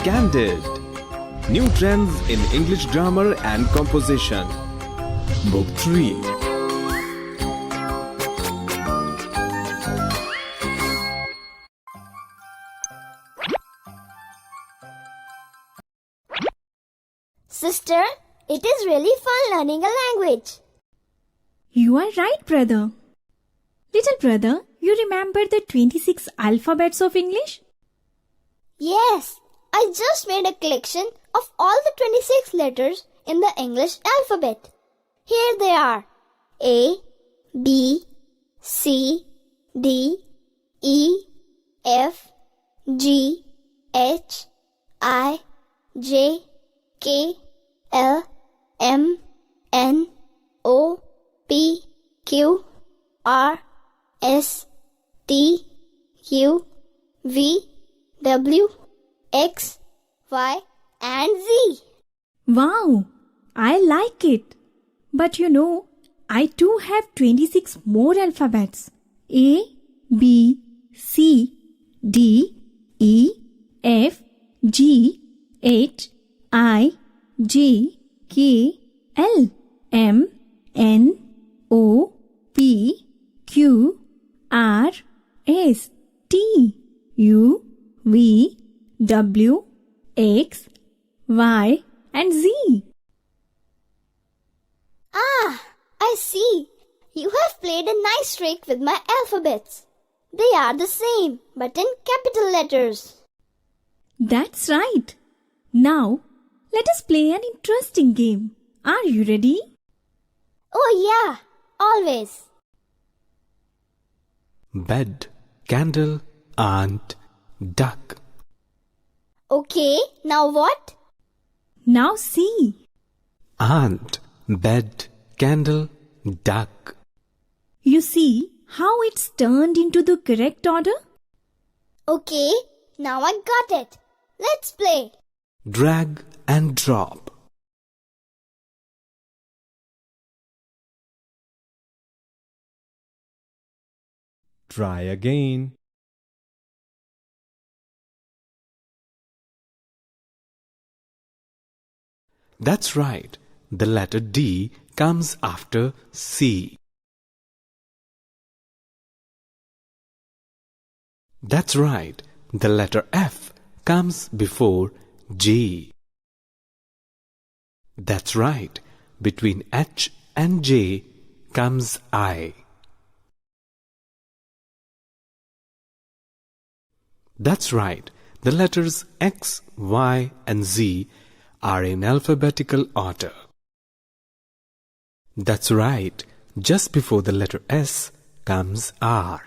Candid. New trends in English grammar and composition. Book 3. Sister, it is really fun learning a language. You are right, brother. Little brother, you remember the 26 alphabets of English? Yes, I just made a collection of all the 26 letters in the English alphabet. Here they are: A, B, C, D, E, F, G, H, I, J, K, L, M, N, O, P, Q, R, S, T, U, V, W, X, Y, and Z. Wow, I like it. But you know, I too have 26 more alphabets. A, B, C, D, E, F, G, H, I, J, K, L, M, N, O, P, Q, R, S, T, U, V, W, X, Y, and Z. Ah, I see. You have played a nice trick with my alphabets. They are the same, but in capital letters. That's right. Now, let us play an interesting game. Are you ready? Oh yeah, always. Bed, candle, aunt, duck. Okay, now what? Now see. Aunt, bed, candle, duck. You see how it's turned into the correct order? Okay, now I got it. Let's play. Drag and drop. Try again. That's right. The letter D comes after C. That's right. The letter F comes before G. That's right. Between H and J comes I. That's right. The letters X, Y, and Z are in alphabetical order. That's right. Just before the letter S comes R.